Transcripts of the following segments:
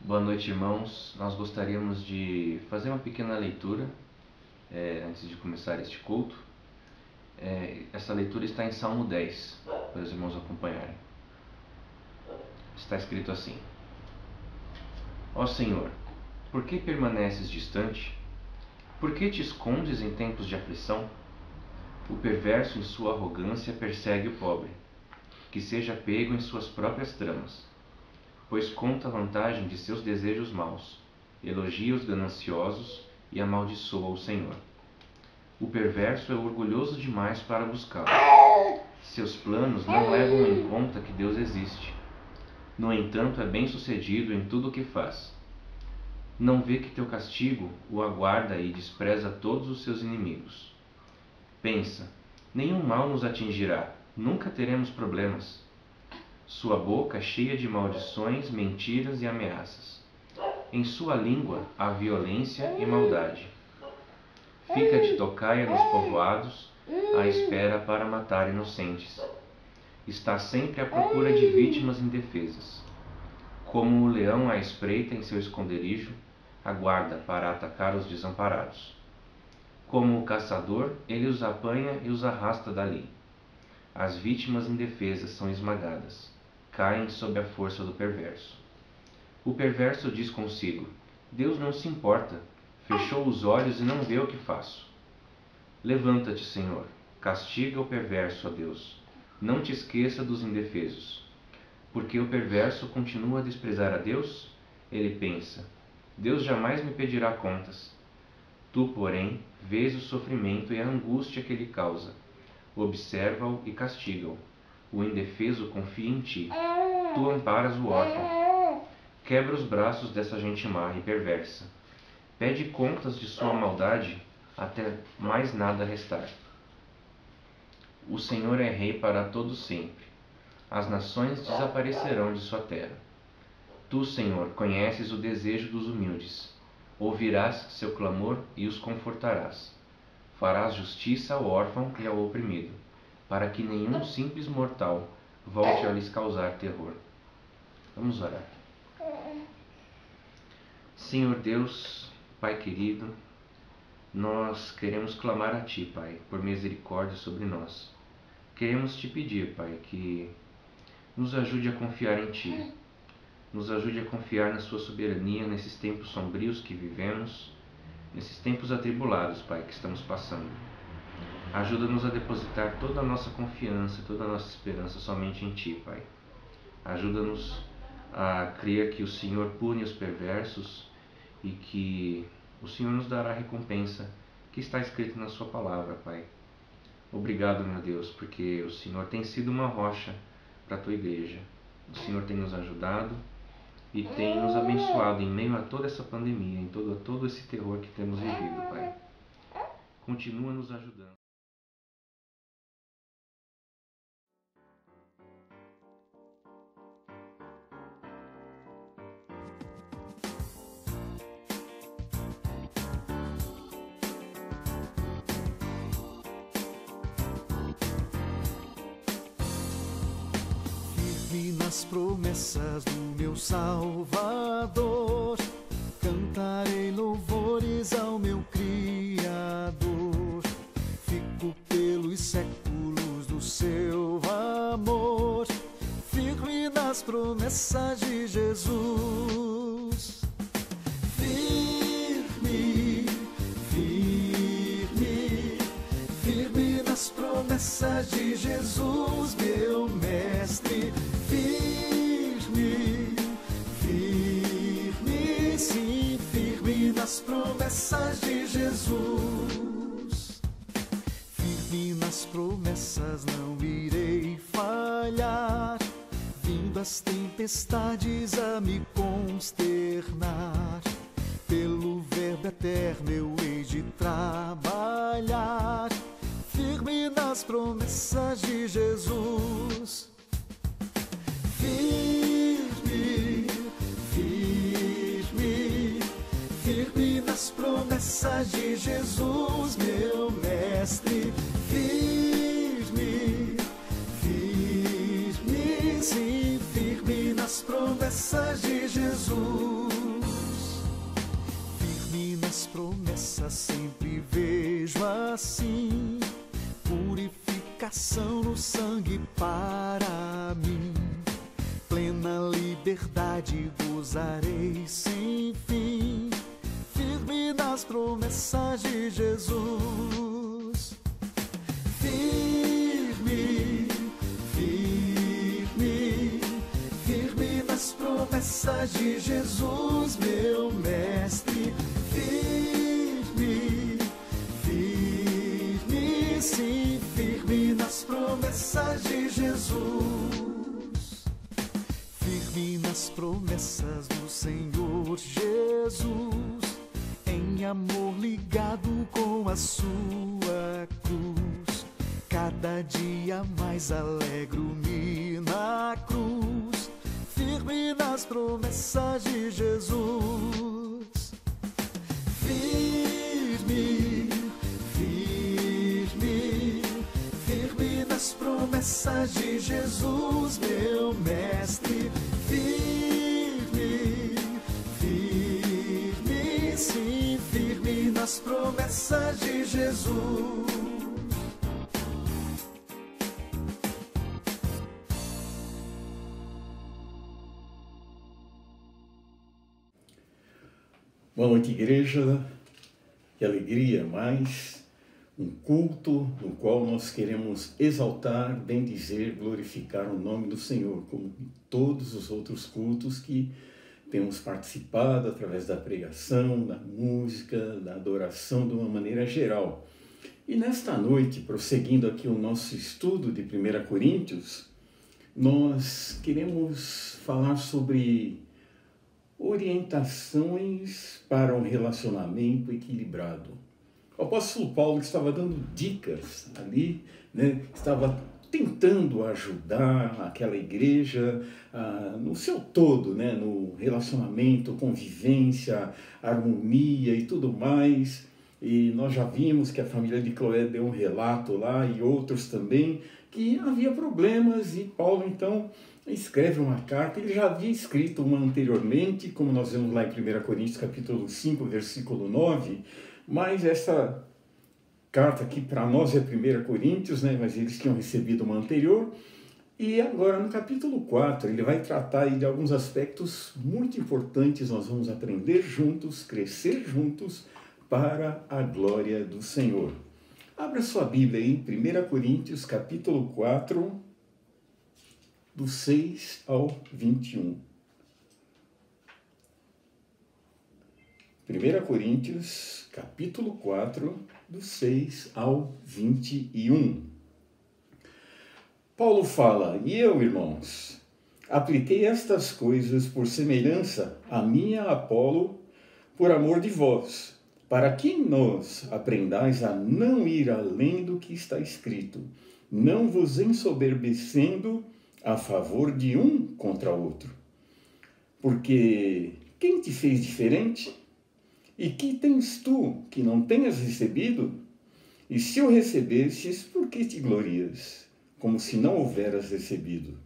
Boa noite, irmãos. Nós gostaríamos de fazer uma pequena leitura antes de começar este culto. Essa leitura está em Salmo 10, para os irmãos acompanharem. Está escrito assim: Ó Senhor, por que permaneces distante? Por que te escondes em tempos de aflição? O perverso em sua arrogância persegue o pobre, que seja pego em suas próprias tramas, pois conta a vantagem de seus desejos maus, elogia os gananciosos e amaldiçoa o Senhor. O perverso é orgulhoso demais para buscá-lo. Seus planos não levam em conta que Deus existe. No entanto, é bem-sucedido em tudo o que faz. Não vê que teu castigo o aguarda e despreza todos os seus inimigos. Pensa, nenhum mal nos atingirá, nunca teremos problemas. Sua boca é cheia de maldições, mentiras e ameaças. Em sua língua há violência e maldade. Fica de tocaia nos povoados, à espera para matar inocentes. Está sempre à procura de vítimas indefesas. Como o leão à espreita em seu esconderijo, aguarda para atacar os desamparados. Como o caçador, ele os apanha e os arrasta dali. As vítimas indefesas são esmagadas, caem sob a força do perverso. O perverso diz consigo: Deus não se importa, fechou os olhos e não vê o que faço. Levanta-te, Senhor, castiga o perverso, ó Deus. Não te esqueça dos indefesos. Porque o perverso continua a desprezar a Deus? Ele pensa: Deus jamais me pedirá contas. Tu, porém, vês o sofrimento e a angústia que ele causa. Observa-o e castiga-o. O indefeso confia em ti. Tu amparas o órfão. Quebra os braços dessa gente má e perversa. Pede contas de sua maldade até mais nada restar. O Senhor é rei para todo sempre. As nações desaparecerão de sua terra. Tu, Senhor, conheces o desejo dos humildes. Ouvirás seu clamor e os confortarás. Farás justiça ao órfão e ao oprimido, para que nenhum simples mortal volte a lhes causar terror. Vamos orar. Senhor Deus, Pai querido, nós queremos clamar a Ti, Pai, por misericórdia sobre nós. Queremos Te pedir, Pai, que nos ajude a confiar em Ti. Nos ajude a confiar na Sua soberania nesses tempos sombrios que vivemos, nesses tempos atribulados, Pai, que estamos passando. Ajuda-nos a depositar toda a nossa confiança, toda a nossa esperança somente em Ti, Pai. Ajuda-nos a crer que o Senhor pune os perversos e que o Senhor nos dará a recompensa que está escrita na Sua palavra, Pai. Obrigado, meu Deus, porque o Senhor tem sido uma rocha para a Tua igreja. O Senhor tem nos ajudado e tem nos abençoado em meio a toda essa pandemia, em todo esse terror que temos vivido, Pai. Continua nos ajudando. Firme nas promessas do meu Salvador, cantarei louvores ao meu Criador. Fico pelos séculos do seu amor, firme nas promessas de Jesus. Firme, firme, firme nas promessas de Jesus, meu Mestre. Firme, firme, sim, firme nas promessas de Jesus. Firme nas promessas, não irei falhar, vindo as tempestades a me consternar. Pelo verbo eterno eu hei de trabalhar, firme nas promessas de Jesus. Firme, firme, firme nas promessas de Jesus, meu Mestre. Firme, firme, sim, firme nas promessas de Jesus. desejo assim, purificação no sangue para mim. Plena liberdade gozarei sem fim, firme nas promessas de Jesus. Firme, firme, firme nas promessas de Jesus, meu mestre. Firme, firme, sim, firme nas promessas de Jesus. Firme nas promessas do Senhor Jesus, em amor ligado com a sua cruz. Cada dia mais alegro-me na cruz, firme nas promessas de Jesus. Firme, firme, firme nas promessas de Jesus, meu mestre. Firme, firme, sim, firme nas promessas de Jesus. Boa noite, igreja. Que alegria, mais um culto no qual nós queremos exaltar, bendizer, glorificar o nome do Senhor, como em todos os outros cultos que temos participado através da pregação, da música, da adoração de uma maneira geral. E nesta noite, prosseguindo aqui o nosso estudo de 1 Coríntios, nós queremos falar sobre orientações para um relacionamento equilibrado. O apóstolo Paulo estava dando dicas ali, né? Estava tentando ajudar aquela igreja no seu todo, né? No relacionamento, convivência, harmonia e tudo mais. E nós já vimos que a família de Cloé deu um relato lá, e outros também, que havia problemas, e Paulo então escreve uma carta. Ele já havia escrito uma anteriormente, como nós vemos lá em 1 Coríntios capítulo 5, versículo 9, mas essa carta aqui para nós é 1 Coríntios, né? Mas eles tinham recebido uma anterior, e agora no capítulo 4 ele vai tratar aí de alguns aspectos muito importantes. Nós vamos aprender juntos, crescer juntos para a glória do Senhor. Abra sua Bíblia aí em 1 Coríntios capítulo 4, do 6 ao 21. 1 Coríntios, capítulo 4, do 6 ao 21. Paulo fala: E eu, irmãos, apliquei estas coisas por semelhança a mim e a Apolo, por amor de vós, para que nós aprendais a não ir além do que está escrito, não vos ensoberbecendo a favor de um contra outro. Porque quem te fez diferente? E que tens tu que não tenhas recebido? E se o recebestes, por que te glorias, como se não houveras recebido?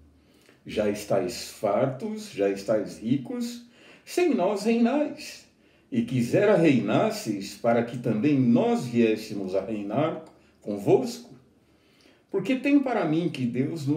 Já estáis fartos, já estáis ricos, sem nós reinais. E quisera reinasseis, para que também nós viéssemos a reinar convosco? Porque tem para mim que Deus,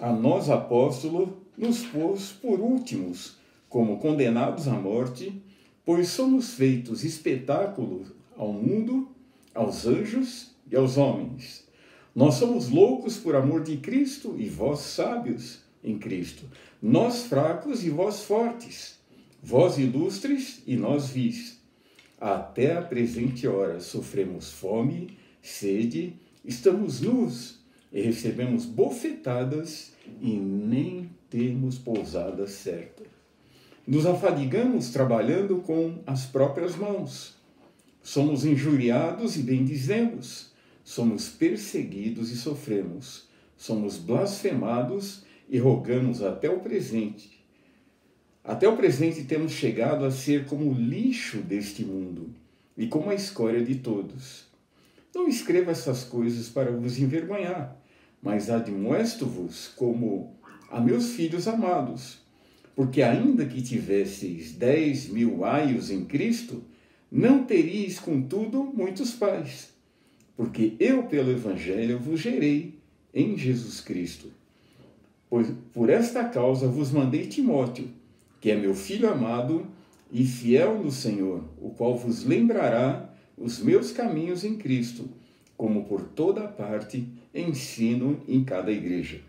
a nós apóstolos, nos pôs por últimos, como condenados à morte, pois somos feitos espetáculo ao mundo, aos anjos e aos homens. Nós somos loucos por amor de Cristo, e vós sábios em Cristo. Nós fracos e vós fortes. Vós ilustres e nós vis. Até a presente hora sofremos fome, sede, estamos nus, e recebemos bofetadas, e nem temos pousada certa. Nos afadigamos trabalhando com as próprias mãos. Somos injuriados e bendizemos. Somos perseguidos e sofremos. Somos blasfemados e rogamos até o presente. Até o presente temos chegado a ser como o lixo deste mundo e como a escória de todos. Não escrevo essas coisas para vos envergonhar, mas admoesto-vos como a meus filhos amados, porque ainda que tivesseis 10.000 aios em Cristo, Não teríeis, contudo, muitos pais, porque eu, pelo Evangelho, vos gerei em Jesus Cristo. Pois por esta causa vos mandei Timóteo, que é meu filho amado e fiel no Senhor, o qual vos lembrará os meus caminhos em Cristo, como por toda parte ensino em cada igreja.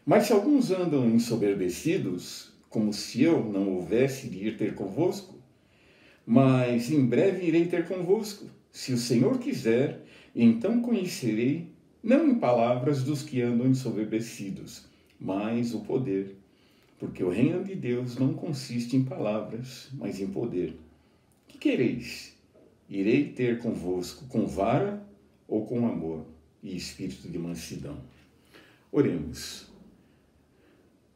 Mas se alguns andam ensoberbecidos, como se eu não houvesse de ir ter convosco, mas em breve irei ter convosco, se o Senhor quiser, então conhecerei, não em palavras dos que andam ensoberbecidos, mas o poder. Porque o reino de Deus não consiste em palavras, mas em poder. Que quereis? Irei ter convosco com vara ou com amor e espírito de mansidão? Oremos.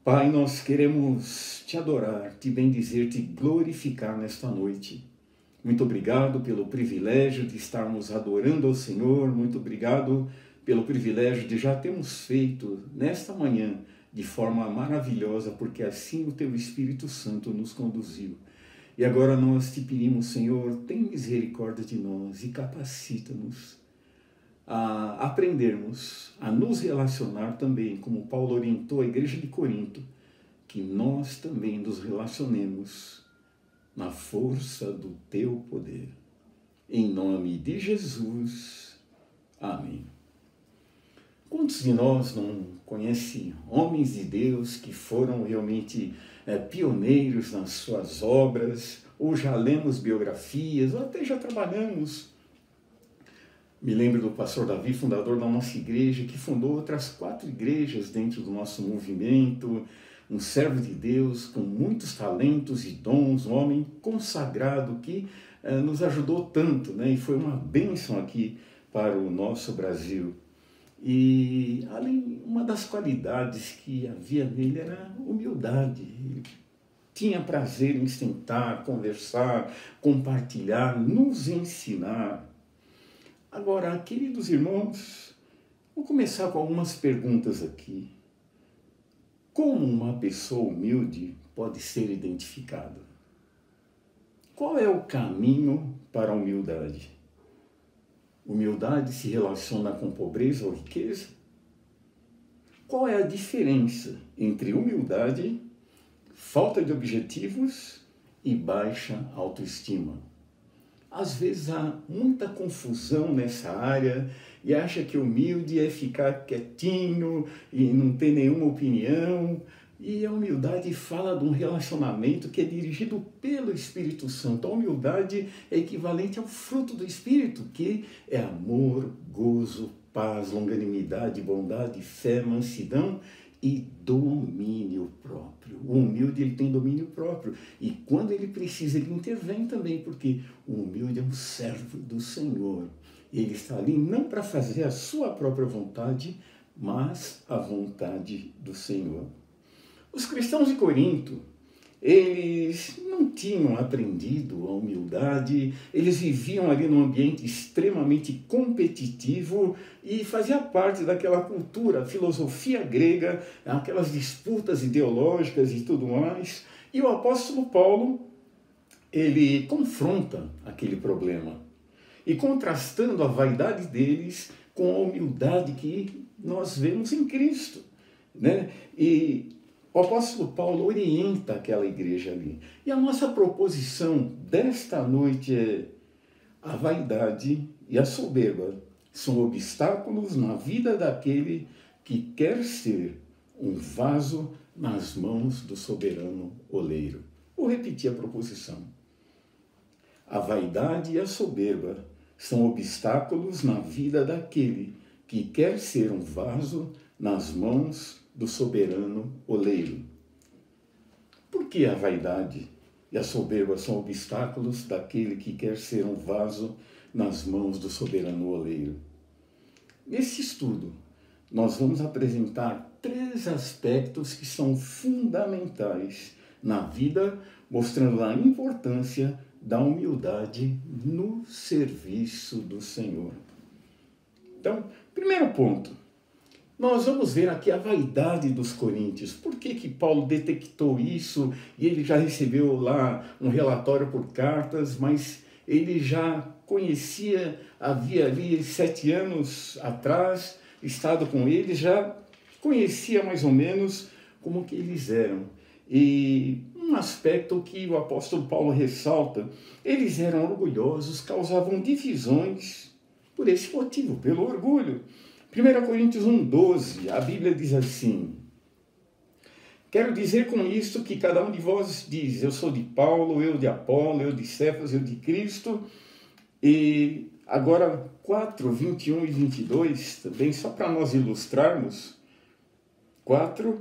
Pai, nós queremos te adorar, te bendizer, te glorificar nesta noite. Muito obrigado pelo privilégio de estarmos adorando ao Senhor, muito obrigado pelo privilégio de já termos feito nesta manhã de forma maravilhosa, porque assim o Teu Espírito Santo nos conduziu. E agora nós te pedimos, Senhor, tem misericórdia de nós e capacita-nos a aprendermos, a nos relacionar também, como Paulo orientou a igreja de Corinto, que nós também nos relacionemos na força do Teu poder. Em nome de Jesus. Amém. Quantos de nós não conhecem homens de Deus que foram realmente pioneiros nas suas obras, ou já lemos biografias, ou até já trabalhamos? Me lembro do pastor Davi, fundador da nossa igreja, que fundou outras 4 igrejas dentro do nosso movimento, um servo de Deus com muitos talentos e dons, um homem consagrado que nos ajudou tanto, né? E foi uma bênção aqui para o nosso Brasil. E além, uma das qualidades que havia nele era a humildade. Ele tinha prazer em sentar, conversar, compartilhar, nos ensinar. Agora, queridos irmãos, vou começar com algumas perguntas aqui. Como uma pessoa humilde pode ser identificada? Qual é o caminho para a humildade? Humildade se relaciona com pobreza ou riqueza? Qual é a diferença entre humildade, falta de objetivos e baixa autoestima? Às vezes há muita confusão nessa área e acha que humilde é ficar quietinho e não ter nenhuma opinião. E a humildade fala de um relacionamento que é dirigido pelo Espírito Santo. A humildade é equivalente ao fruto do Espírito, que é amor, gozo, paz, longanimidade, bondade, fé, mansidão e domínio próprio. O humilde, ele tem domínio próprio. E quando ele precisa, ele intervém também, porque o humilde é um servo do Senhor. Ele está ali não para fazer a sua própria vontade, mas a vontade do Senhor. Os cristãos de Corinto, eles não tinham aprendido a humildade, eles viviam ali num ambiente extremamente competitivo e fazia parte daquela cultura, filosofia grega, aquelas disputas ideológicas e tudo mais. E o apóstolo Paulo, ele confronta aquele problema e contrastando a vaidade deles com a humildade que nós vemos em Cristo, né? E o apóstolo Paulo orienta aquela igreja ali. E a nossa proposição desta noite é: a vaidade e a soberba são obstáculos na vida daquele que quer ser um vaso nas mãos do soberano oleiro. Vou repetir a proposição. A vaidade e a soberba são obstáculos na vida daquele que quer ser um vaso nas mãos do soberano oleiro. Por que a vaidade e a soberba são obstáculos daquele que quer ser um vaso nas mãos do soberano oleiro? Nesse estudo, nós vamos apresentar 3 aspectos que são fundamentais na vida, mostrando a importância da humildade no serviço do Senhor. Então, primeiro ponto. Nós vamos ver aqui a vaidade dos coríntios. Por que que Paulo detectou isso? E ele já recebeu lá um relatório por cartas, mas ele já conhecia, havia ali 7 anos atrás, estado com eles, já conhecia mais ou menos como que eles eram. E um aspecto que o apóstolo Paulo ressalta, eles eram orgulhosos, causavam divisões por esse motivo, pelo orgulho. 1 Coríntios 1,12, a Bíblia diz assim: quero dizer com isto que cada um de vós diz, eu sou de Paulo, eu de Apolo, eu de Cefas, eu de Cristo. E agora 4, 21 e 22, também só para nós ilustrarmos, 4,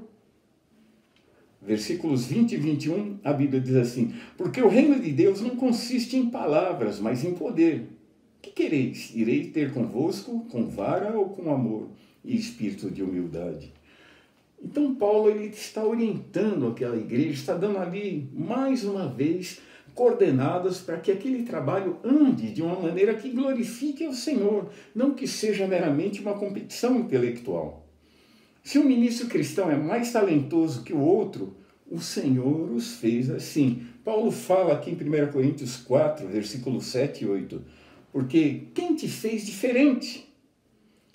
versículos 20 e 21, a Bíblia diz assim: porque o reino de Deus não consiste em palavras, mas em poder. Que quereis? Irei ter convosco com vara ou com amor e espírito de humildade? Então Paulo ele está orientando aquela igreja, está dando ali mais uma vez coordenadas para que aquele trabalho ande de uma maneira que glorifique ao Senhor, não que seja meramente uma competição intelectual. Se um ministro cristão é mais talentoso que o outro, o Senhor os fez assim. Paulo fala aqui em 1 Coríntios 4, versículos 7 e 8, porque quem te fez diferente?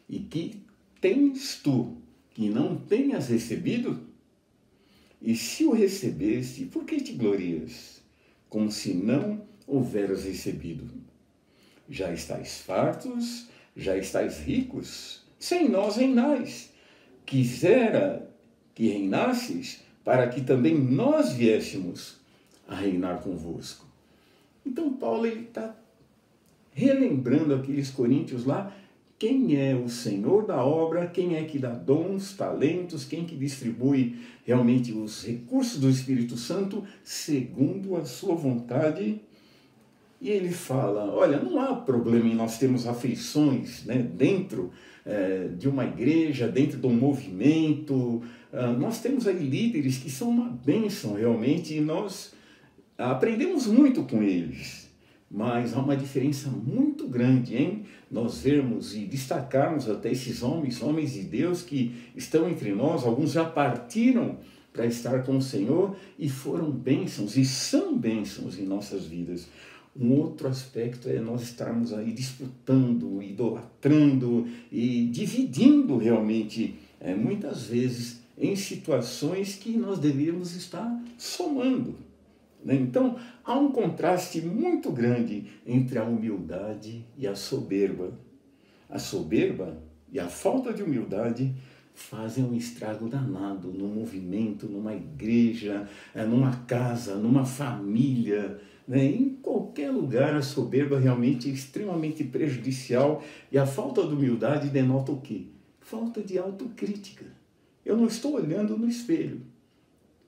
E que tens tu, que não tenhas recebido? E se o recebeste, por que te glorias? Como se não houveras recebido. Já estáis fartos, já estáis ricos, sem nós reinais. Quisera que reinasses, para que também nós viéssemos a reinar convosco. Então Paulo está relembrando aqueles coríntios lá, quem é o Senhor da obra, quem é que dá dons, talentos, quem que distribui realmente os recursos do Espírito Santo segundo a sua vontade. E ele fala, olha, não há problema em nós termos afeições, né, dentro de uma igreja, dentro de um movimento. Nós temos aí líderes que são uma bênção realmente e nós aprendemos muito com eles. Mas há uma diferença muito grande em nós vermos e destacarmos até esses homens de Deus que estão entre nós. Alguns já partiram para estar com o Senhor e foram bênçãos e são bênçãos em nossas vidas. Um outro aspecto é nós estarmos aí disputando, idolatrando e dividindo realmente, muitas vezes, em situações que nós deveríamos estar somando. Então, há um contraste muito grande entre a humildade e a soberba. A soberba e a falta de humildade fazem um estrago danado no movimento, numa igreja, numa casa, numa família, né? Em qualquer lugar a soberba realmente é extremamente prejudicial e a falta de humildade denota o quê? Falta de autocrítica. Eu não estou olhando no espelho.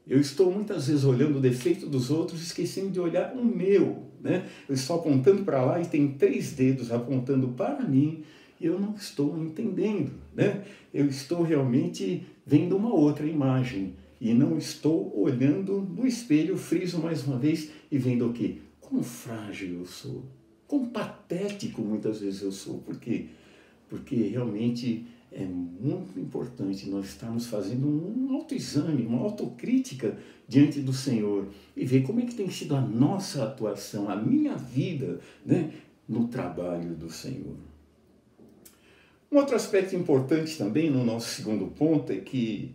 Eu estou muitas vezes olhando o defeito dos outros, esquecendo de olhar o meu, né? Eu estou apontando para lá e tem 3 dedos apontando para mim e eu não estou entendendo, né? Eu estou realmente vendo uma outra imagem e não estou olhando no espelho, friso mais uma vez, e vendo o quê? Quão frágil eu sou, quão patético muitas vezes eu sou. Por quê? Porque realmente é muito importante nós estarmos fazendo um autoexame, uma autocrítica diante do Senhor e ver como é que tem sido a nossa atuação, a minha vida, né, no trabalho do Senhor. Um outro aspecto importante também no nosso segundo ponto é que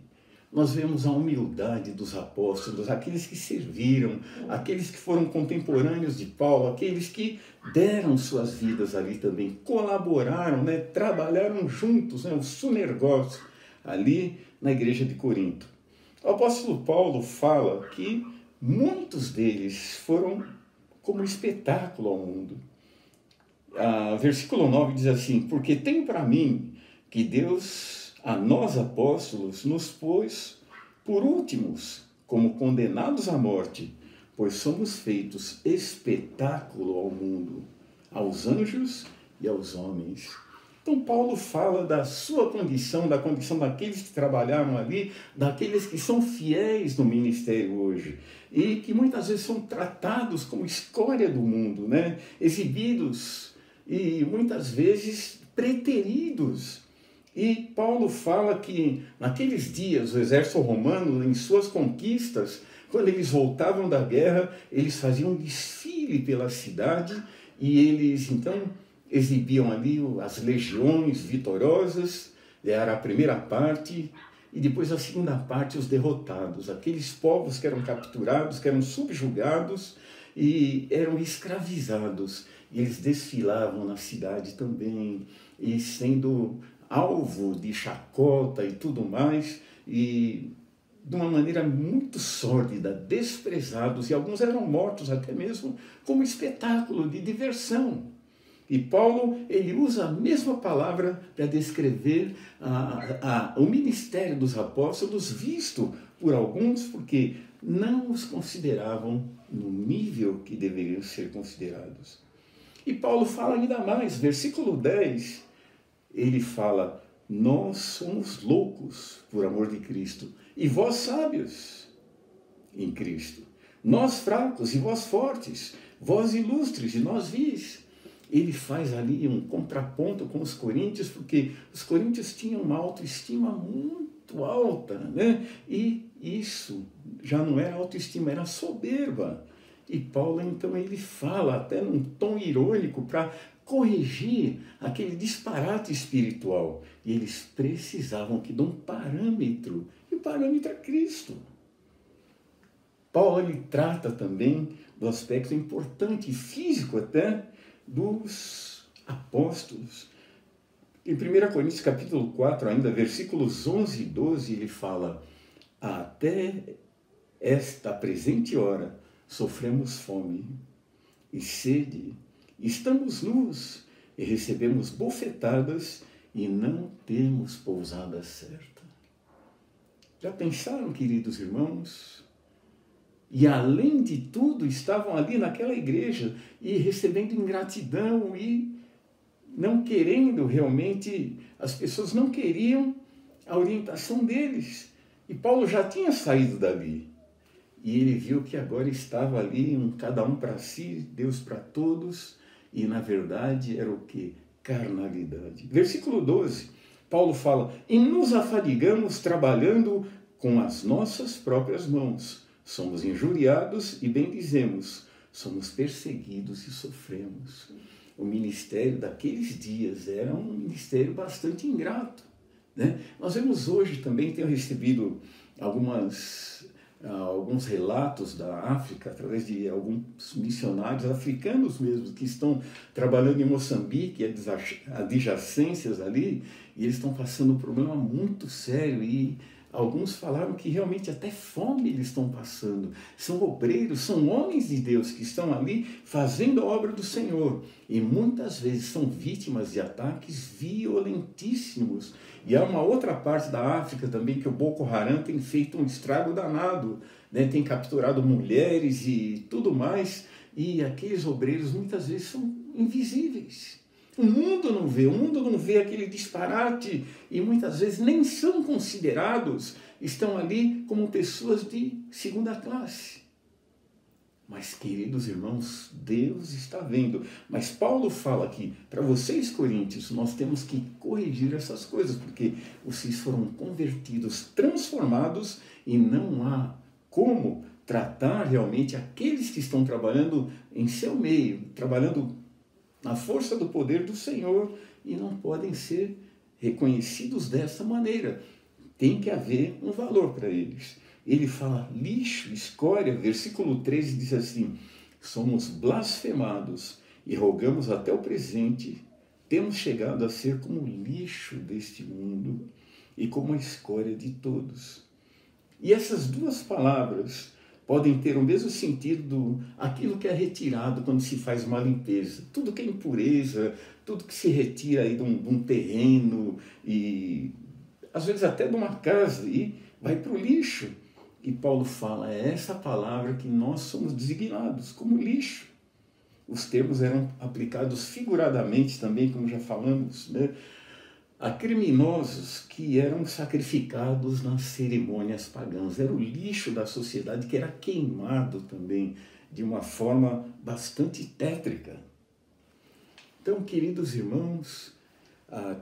nós vemos a humildade dos apóstolos, aqueles que serviram, aqueles que foram contemporâneos de Paulo, aqueles que deram suas vidas ali também, colaboraram, né, trabalharam juntos, né, o sunergós ali na igreja de Corinto. O apóstolo Paulo fala que muitos deles foram como espetáculo ao mundo. Versículo 9 diz assim, porque tenho para mim que Deus, a nós apóstolos, nos pôs por últimos, como condenados à morte, pois somos feitos espetáculo ao mundo, aos anjos e aos homens. Então Paulo fala da sua condição, da condição daqueles que trabalharam ali, daqueles que são fiéis no ministério hoje, e que muitas vezes são tratados como escória do mundo, né? Exibidos e muitas vezes preteridos. E Paulo fala que naqueles dias o exército romano, em suas conquistas, quando eles voltavam da guerra, eles faziam um desfile pela cidade e eles então exibiam ali as legiões vitoriosas, era a primeira parte, e depois a segunda parte, os derrotados, aqueles povos que eram capturados, que eram subjugados e eram escravizados. E eles desfilavam na cidade também, e sendo alvo de chacota e tudo mais, e de uma maneira muito sórdida, desprezados, e alguns eram mortos até mesmo como espetáculo de diversão. E Paulo, ele usa a mesma palavra para descrever o ministério dos apóstolos, visto por alguns, porque não os consideravam no nível que deveriam ser considerados. E Paulo fala ainda mais, versículo 10, ele fala: nós somos loucos por amor de Cristo, e vós sábios em Cristo. Nós fracos e vós fortes, vós ilustres e nós vis. Ele faz ali um contraponto com os coríntios, porque os coríntios tinham uma autoestima muito alta, né? E isso já não era autoestima, era soberba. E Paulo, então, ele fala até num tom irônico para corrigir aquele disparate espiritual. E eles precisavam que de um parâmetro, e o parâmetro é Cristo. Paulo, ele trata também do aspecto importante, físico até, dos apóstolos. Em 1 Coríntios capítulo 4, ainda versículos 11 e 12, ele fala: até esta presente hora sofremos fome e sede, estamos nus e recebemos bofetadas e não temos pousada certa. Já pensaram, queridos irmãos? E além de tudo, estavam ali naquela igreja e recebendo ingratidão e não querendo realmente, as pessoas não queriam a orientação deles. E Paulo já tinha saído dali. E ele viu que agora estava ali, cada um para si, Deus para todos, e na verdade era o quê? Carnalidade. Versículo 12, Paulo fala: e nos afadigamos trabalhando com as nossas próprias mãos. Somos injuriados e bendizemos, somos perseguidos e sofremos. O ministério daqueles dias era um ministério bastante ingrato, né? Nós vemos hoje também, tenho recebido alguns relatos da África, através de alguns missionários africanos mesmo, que estão trabalhando em Moçambique, adjacências ali, e eles estão passando um problema muito sério e alguns falaram que realmente até fome eles estão passando. São obreiros, são homens de Deus que estão ali fazendo a obra do Senhor. E muitas vezes são vítimas de ataques violentíssimos. E há uma outra parte da África também que o Boko Haram tem feito um estrago danado, né? Tem capturado mulheres e tudo mais. E aqueles obreiros muitas vezes são invisíveis. O mundo não vê aquele disparate e muitas vezes nem são considerados, estão ali como pessoas de segunda classe. Mas, queridos irmãos, Deus está vendo. Mas Paulo fala aqui, para vocês, coríntios, nós temos que corrigir essas coisas, porque vocês foram convertidos, transformados, e não há como tratar realmente aqueles que estão trabalhando em seu meio, trabalhando na força do poder do Senhor, e não podem ser reconhecidos dessa maneira. Tem que haver um valor para eles. Ele fala lixo, escória, versículo 13 diz assim: somos blasfemados e rogamos até o presente, temos chegado a ser como lixo deste mundo e como a escória de todos. E essas duas palavras podem ter o mesmo sentido aquilo que é retirado quando se faz uma limpeza. Tudo que é impureza, tudo que se retira aí de um terreno e às vezes até de uma casa e vai para o lixo. E Paulo fala, é essa palavra que nós somos designados como lixo. Os termos eram aplicados figuradamente também, como já falamos, né? A criminosos que eram sacrificados nas cerimônias pagãs. Era o lixo da sociedade que era queimado também de uma forma bastante tétrica. Então, queridos irmãos,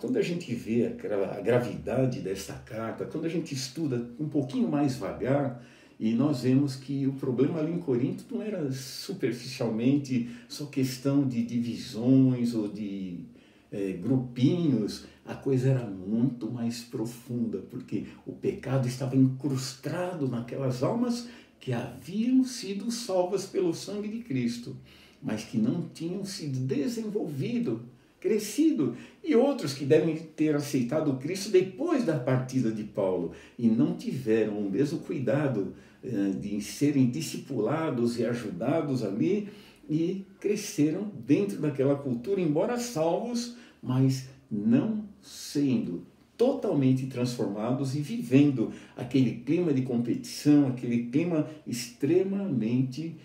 quando a gente vê a gravidade desta carta, quando a gente estuda um pouquinho mais vagar, e nós vemos que o problema ali em Corinto não era superficialmente só questão de divisões ou de grupinhos, a coisa era muito mais profunda, porque o pecado estava incrustado naquelas almas que haviam sido salvas pelo sangue de Cristo, mas que não tinham sido desenvolvido, crescido, e outros que devem ter aceitado Cristo depois da partida de Paulo e não tiveram o mesmo cuidado de serem discipulados e ajudados ali e cresceram dentro daquela cultura, embora salvos, mas não sendo totalmente transformados e vivendo aquele clima de competição, aquele clima extremamente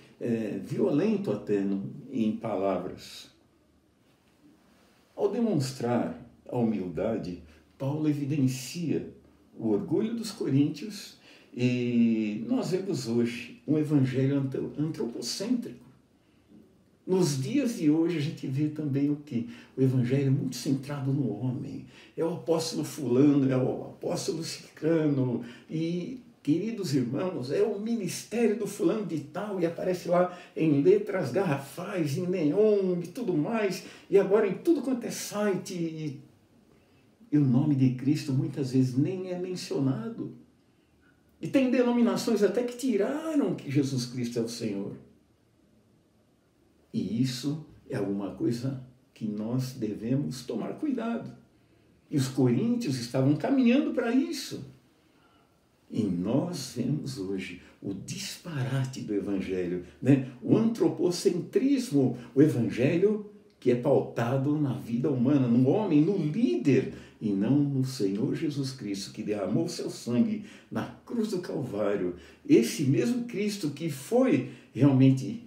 violento até em palavras. Ao demonstrar a humildade, Paulo evidencia o orgulho dos coríntios e nós vemos hoje um evangelho antropocêntrico. Nos dias de hoje a gente vê também o que? O evangelho é muito centrado no homem. É o apóstolo fulano, é o apóstolo ciclano e, queridos irmãos, é o ministério do fulano de tal e aparece lá em letras garrafais, em neon e tudo mais, e agora em tudo quanto é site e o nome de Cristo muitas vezes nem é mencionado. E tem denominações até que tiraram que Jesus Cristo é o Senhor. E isso é alguma coisa que nós devemos tomar cuidado. E os coríntios estavam caminhando para isso. E nós vemos hoje o disparate do Evangelho, né? O antropocentrismo, o Evangelho que é pautado na vida humana, no homem, no líder, e não no Senhor Jesus Cristo, que derramou seu sangue na cruz do Calvário. Esse mesmo Cristo que foi realmente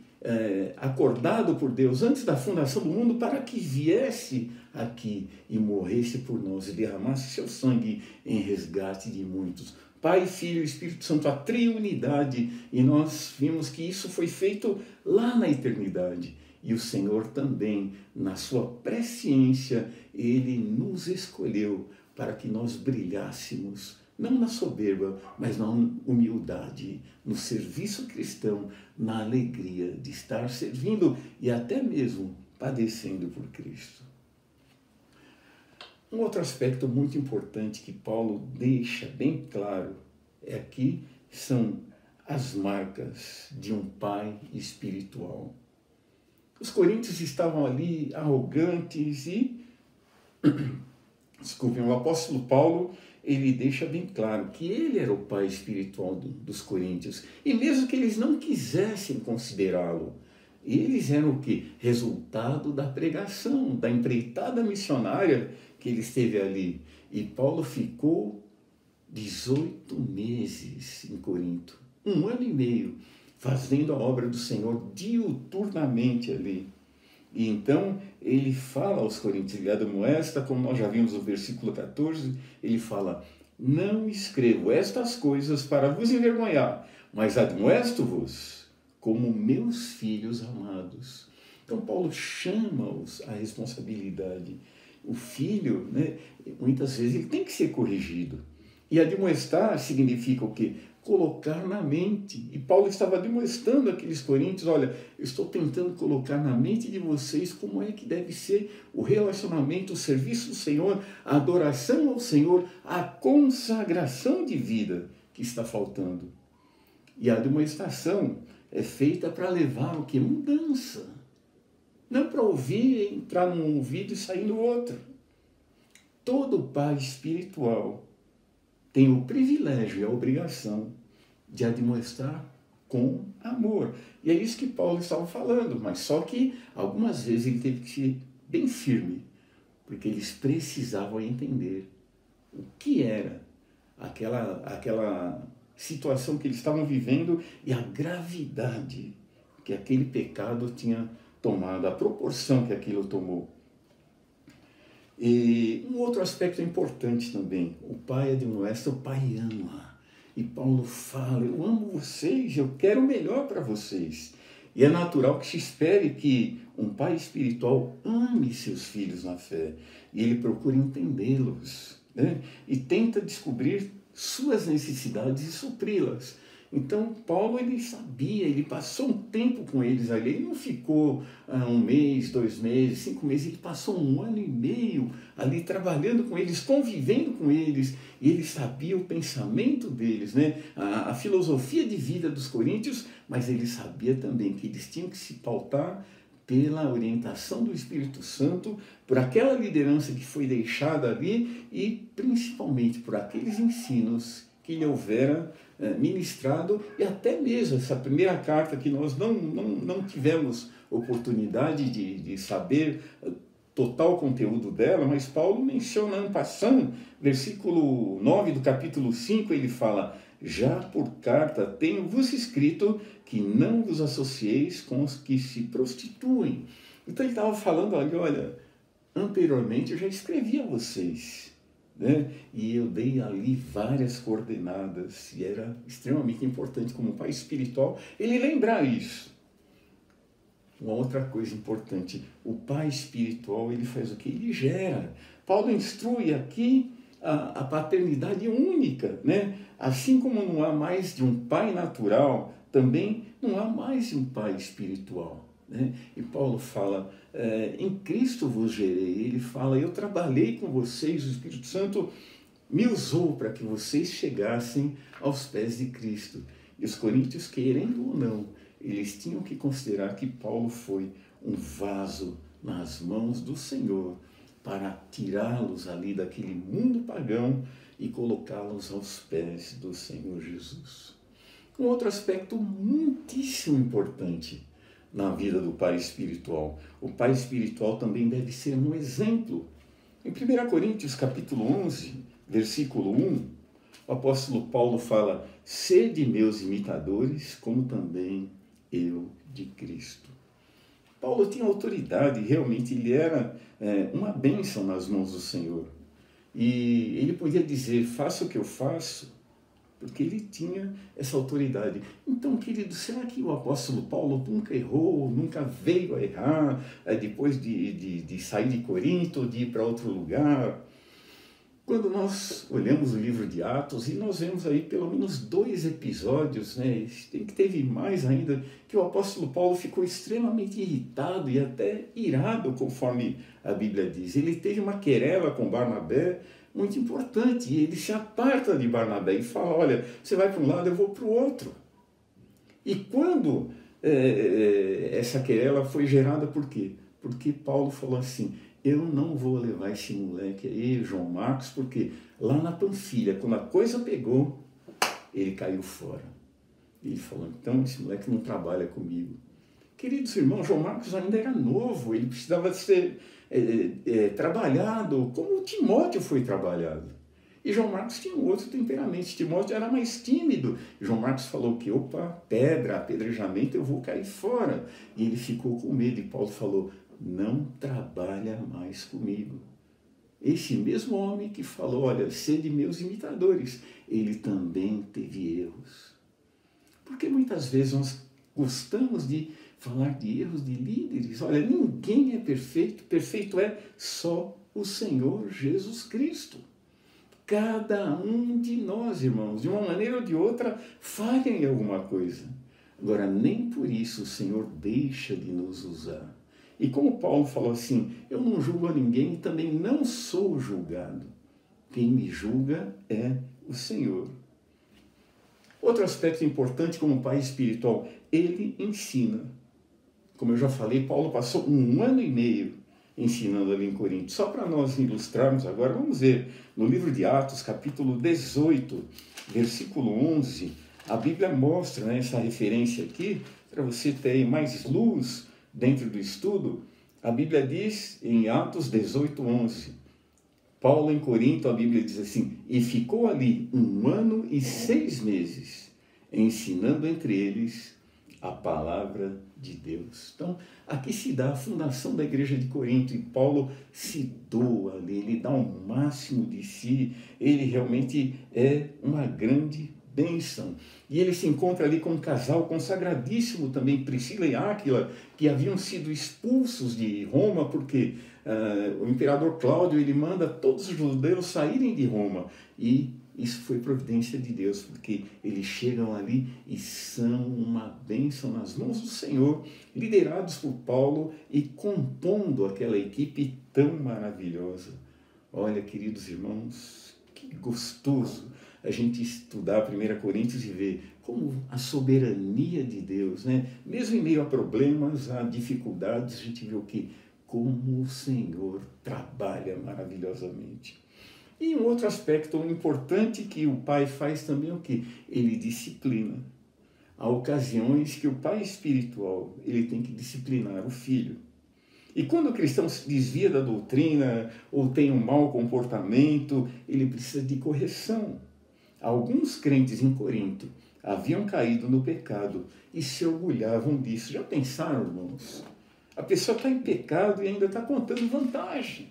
acordado por Deus antes da fundação do mundo para que viesse aqui e morresse por nós e derramasse seu sangue em resgate de muitos. Pai, Filho e Espírito Santo, a triunidade, e nós vimos que isso foi feito lá na eternidade. E o Senhor também, na sua presciência, Ele nos escolheu para que nós brilhássemos, não na soberba, mas na humildade, no serviço cristão, na alegria de estar servindo e até mesmo padecendo por Cristo. Um outro aspecto muito importante que Paulo deixa bem claro aqui são as marcas de um pai espiritual. Os coríntios estavam ali arrogantes e, desculpem, o apóstolo Paulo, ele deixa bem claro que ele era o pai espiritual dos coríntios. E mesmo que eles não quisessem considerá-lo, eles eram o quê? Resultado da pregação, da empreitada missionária que ele esteve ali. E Paulo ficou 18 meses em Corinto, 1 ano e meio, fazendo a obra do Senhor diuturnamente ali. E então ele fala aos coríntios, ele admoesta, como nós já vimos no versículo 14, ele fala: não escrevo estas coisas para vos envergonhar, mas admoesto-vos como meus filhos amados. Então Paulo chama-os à responsabilidade. O filho, né, muitas vezes ele tem que ser corrigido. E admoestar significa o quê? Colocar na mente. E Paulo estava admoestando aqueles coríntios: olha, eu estou tentando colocar na mente de vocês como é que deve ser o relacionamento, o serviço do Senhor, a adoração ao Senhor, a consagração de vida que está faltando. E a admoestação é feita para levar o que? Mudança. Não para ouvir, entrar num ouvido e sair no outro. Todo pai espiritual tem o privilégio e a obrigação de admoestar com amor. E é isso que Paulo estava falando, mas só que algumas vezes ele teve que ser bem firme, porque eles precisavam entender o que era aquela situação que eles estavam vivendo e a gravidade que aquele pecado tinha tomado, a proporção que aquilo tomou. E um outro aspecto importante também: o pai admoesta, o pai ama. E Paulo fala: eu amo vocês, eu quero o melhor para vocês. E é natural que se espere que um pai espiritual ame seus filhos na fé e ele procura entendê-los, né? E tenta descobrir suas necessidades e supri-las. Então, Paulo, ele sabia, ele passou um tempo com eles ali, ele não ficou 1 mês, 2 meses, 5 meses, ele passou 1 ano e meio ali trabalhando com eles, convivendo com eles, e ele sabia o pensamento deles, né? A filosofia de vida dos coríntios, mas ele sabia também que eles tinham que se pautar pela orientação do Espírito Santo, por aquela liderança que foi deixada ali e principalmente por aqueles ensinos que lhe houvera ministrado, e até mesmo essa primeira carta que nós não tivemos oportunidade de saber total conteúdo dela, mas Paulo menciona en passant, versículo 9 do capítulo 5, ele fala: já por carta tenho-vos escrito que não vos associeis com os que se prostituem. Então ele estava falando ali, olha, anteriormente eu já escrevi a vocês, né? E eu dei ali várias coordenadas, e era extremamente importante como pai espiritual ele lembrar isso. Uma outra coisa importante, o pai espiritual, ele faz o que? Ele gera. Paulo instrui aqui a paternidade única, né? Assim como não há mais de um pai natural, também não há mais de um pai espiritual, né? E Paulo fala, em Cristo vos gerei. Ele fala, eu trabalhei com vocês, o Espírito Santo me usou para que vocês chegassem aos pés de Cristo. E os coríntios, querendo ou não, eles tinham que considerar que Paulo foi um vaso nas mãos do Senhor para tirá-los ali daquele mundo pagão e colocá-los aos pés do Senhor Jesus. Um outro aspecto muitíssimo importante na vida do pai espiritual. O pai espiritual também deve ser um exemplo. Em 1 Coríntios capítulo 11, versículo 1, o apóstolo Paulo fala, sede meus imitadores, como também eu de Cristo. Paulo tinha autoridade, realmente ele era uma bênção nas mãos do Senhor. E ele podia dizer, faça o que eu faço, porque ele tinha essa autoridade. Então, querido, será que o apóstolo Paulo nunca errou, nunca veio a errar, depois de sair de Corinto, de ir para outro lugar? Quando nós olhamos o livro de Atos, e nós vemos aí pelo menos 2 episódios, né? Tem que teve mais ainda, que o apóstolo Paulo ficou extremamente irritado e até irado, conforme a Bíblia diz. Ele teve uma querela com Barnabé muito importante, e ele se aparta de Barnabé e fala, olha, você vai para um lado, eu vou para o outro. E quando essa querela foi gerada, por quê? Porque Paulo falou assim, eu não vou levar esse moleque aí, João Marcos, porque lá na Panfilha, quando a coisa pegou, ele caiu fora. Ele falou, então esse moleque não trabalha comigo. Queridos irmãos, João Marcos ainda era novo, ele precisava ser trabalhado como Timóteo foi trabalhado. E João Marcos tinha um outro temperamento, Timóteo era mais tímido. João Marcos falou que, opa, pedra, apedrejamento, eu vou cair fora. E ele ficou com medo, e Paulo falou, não trabalha mais comigo. Esse mesmo homem que falou, olha, sede meus imitadores, ele também teve erros. Porque muitas vezes nós gostamos de falar de erros de líderes. Olha, ninguém é perfeito, perfeito é só o Senhor Jesus Cristo. Cada um de nós, irmãos, de uma maneira ou de outra, falha em alguma coisa. Agora, nem por isso o Senhor deixa de nos usar. E como Paulo falou assim, eu não julgo a ninguém e também não sou julgado. Quem me julga é o Senhor. Outro aspecto importante como pai espiritual, ele ensina. Como eu já falei, Paulo passou 1 ano e meio ensinando ali em Corinto. Só para nós ilustrarmos agora, vamos ver no livro de Atos, capítulo 18, versículo 11, a Bíblia mostra, né, essa referência aqui, para você ter mais luz dentro do estudo. A Bíblia diz em Atos 18, 11, Paulo em Corinto, a Bíblia diz assim, e ficou ali 1 ano e 6 meses, ensinando entre eles a palavra de Deus. Então, aqui se dá a fundação da igreja de Corinto, e Paulo se doa ali, ele dá o máximo de si, ele realmente é uma grande bênção. E ele se encontra ali com um casal consagradíssimo também, Priscila e Áquila, que haviam sido expulsos de Roma, porque o imperador Cláudio ele manda todos os judeus saírem de Roma. E isso foi providência de Deus, porque eles chegam ali e são uma bênção nas mãos do Senhor, liderados por Paulo e compondo aquela equipe tão maravilhosa. Olha, queridos irmãos, que gostoso a gente estudar 1 Coríntios e ver como a soberania de Deus, né? Mesmo em meio a problemas, a dificuldades, a gente vê o que? Como o Senhor trabalha maravilhosamente. E um outro aspecto importante que o pai faz também é o que? Ele disciplina. Há ocasiões que o pai espiritual ele tem que disciplinar o filho. E quando o cristão se desvia da doutrina ou tem um mau comportamento, ele precisa de correção. Alguns crentes em Corinto haviam caído no pecado e se orgulhavam disso. Já pensaram, irmãos? A pessoa está em pecado e ainda está contando vantagem.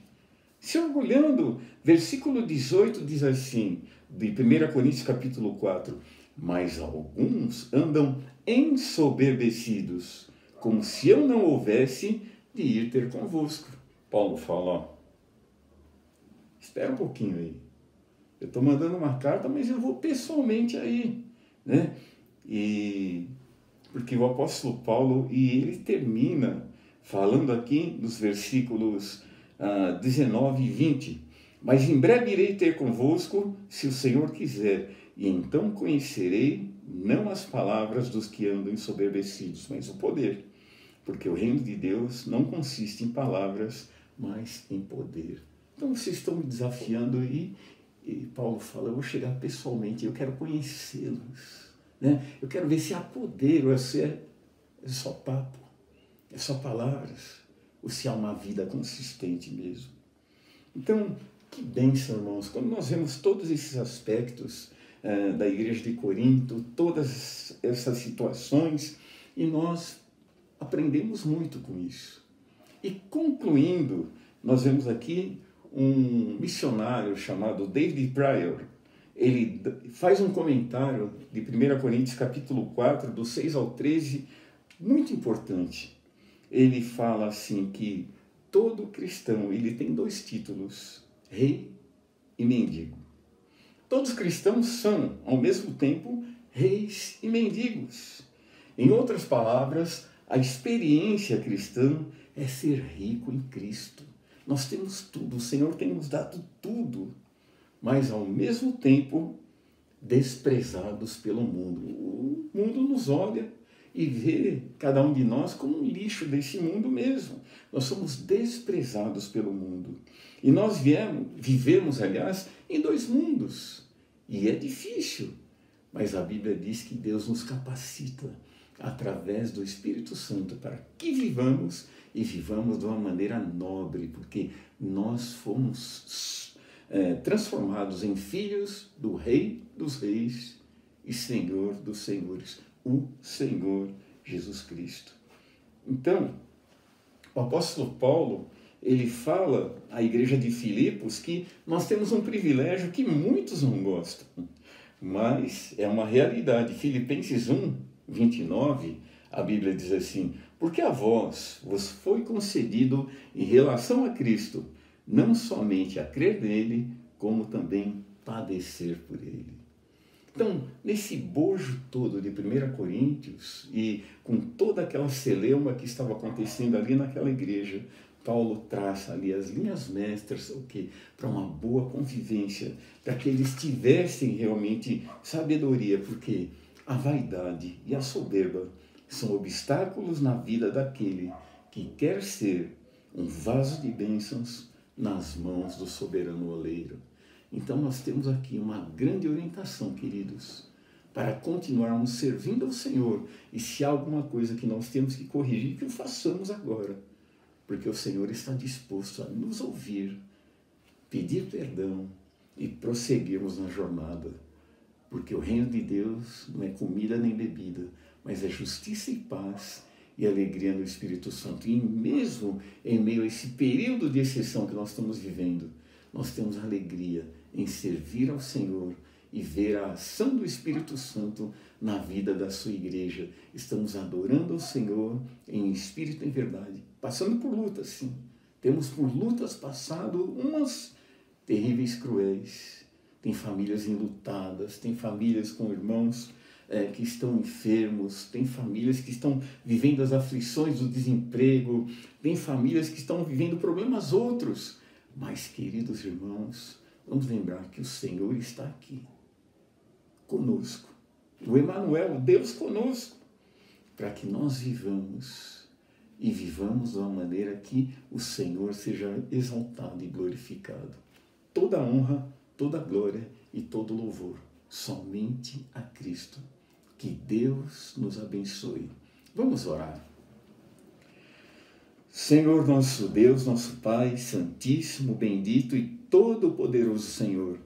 Se orgulhando. Versículo 18 diz assim, de 1 Coríntios capítulo 4, mas alguns andam ensoberbecidos, como se eu não houvesse de ir ter convosco. Paulo fala, ó, espera um pouquinho aí. Eu estou mandando uma carta, mas eu vou pessoalmente aí, né? E porque o apóstolo Paulo, e ele termina falando aqui nos versículos 19 e 20, mas em breve irei ter convosco, se o Senhor quiser, e então conhecerei não as palavras dos que andam ensoberbecidos, mas o poder, porque o reino de Deus não consiste em palavras, mas em poder. Então vocês estão me desafiando e Paulo fala, eu vou chegar pessoalmente, eu quero conhecê-los, né? Eu quero ver se há poder, ou se é só papo, é só palavras, ou se há uma vida consistente mesmo. Então, que bênção, irmãos, quando nós vemos todos esses aspectos da igreja de Corinto, todas essas situações, e nós aprendemos muito com isso. E concluindo, nós vemos aqui um missionário chamado David Pryor. Ele faz um comentário de 1 Coríntios capítulo 4, do 6 ao 13, muito importante. Ele fala assim que todo cristão ele tem dois títulos, rei e mendigo. Todos os cristãos são, ao mesmo tempo, reis e mendigos. Em outras palavras, a experiência cristã é ser rico em Cristo. Nós temos tudo, o Senhor tem nos dado tudo, mas ao mesmo tempo desprezados pelo mundo. O mundo nos olha e vê cada um de nós como um lixo desse mundo mesmo. Nós somos desprezados pelo mundo. E nós vivemos, aliás, em dois mundos. E é difícil, mas a Bíblia diz que Deus nos capacita através do Espírito Santo para que vivamos e vivamos de uma maneira nobre, porque nós fomos transformados em filhos do Rei dos Reis e Senhor dos Senhores, o Senhor Jesus Cristo. Então, o apóstolo Paulo, ele fala à igreja de Filipos que nós temos um privilégio que muitos não gostam, mas é uma realidade. Filipenses 1, 29, a Bíblia diz assim, porque a vos foi concedido em relação a Cristo, não somente a crer nele, como também padecer por ele. Então, nesse bojo todo de 1 Coríntios e com toda aquela celeuma que estava acontecendo ali naquela igreja, Paulo traça ali as linhas mestras para uma boa convivência, para que eles tivessem realmente sabedoria, porque a vaidade e a soberba são obstáculos na vida daquele que quer ser um vaso de bênçãos nas mãos do soberano oleiro. Então nós temos aqui uma grande orientação, queridos, para continuarmos servindo ao Senhor. E se há alguma coisa que nós temos que corrigir, que o façamos agora. Porque o Senhor está disposto a nos ouvir, pedir perdão e prosseguirmos na jornada. Porque o reino de Deus não é comida nem bebida, mas é justiça e paz e alegria no Espírito Santo. E mesmo em meio a esse período de exceção que nós estamos vivendo, nós temos alegria em servir ao Senhor e ver a ação do Espírito Santo na vida da sua igreja. Estamos adorando ao Senhor em espírito e em verdade, passando por lutas, sim. Temos por lutas passado umas terríveis, cruéis. Tem famílias enlutadas, tem famílias com irmãos que estão enfermos, tem famílias que estão vivendo as aflições do desemprego, tem famílias que estão vivendo problemas outros. Mas, queridos irmãos, vamos lembrar que o Senhor está aqui, conosco. O Emanuel, Deus conosco, para que nós vivamos e vivamos de uma maneira que o Senhor seja exaltado e glorificado. Toda honra, toda glória e todo louvor somente a Cristo. Que Deus nos abençoe. Vamos orar. Senhor nosso Deus, nosso Pai, santíssimo, bendito e todo-poderoso Senhor,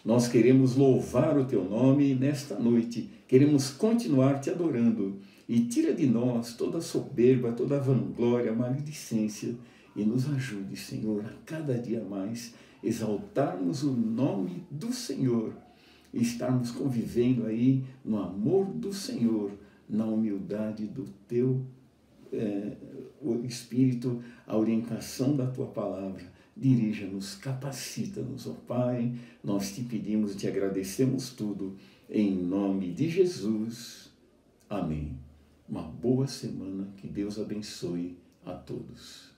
nós queremos louvar o Teu nome nesta noite, queremos continuar Te adorando, e tira de nós toda a soberba, toda a vanglória, a maledicência, e nos ajude, Senhor, a cada dia mais exaltarmos o nome do Senhor, e estarmos convivendo aí no amor do Senhor, na humildade do Teu o Espírito, a orientação da Tua Palavra. Dirija-nos, capacita-nos, ó Pai. Nós Te pedimos e Te agradecemos tudo, em nome de Jesus. Amém. Uma boa semana, que Deus abençoe a todos.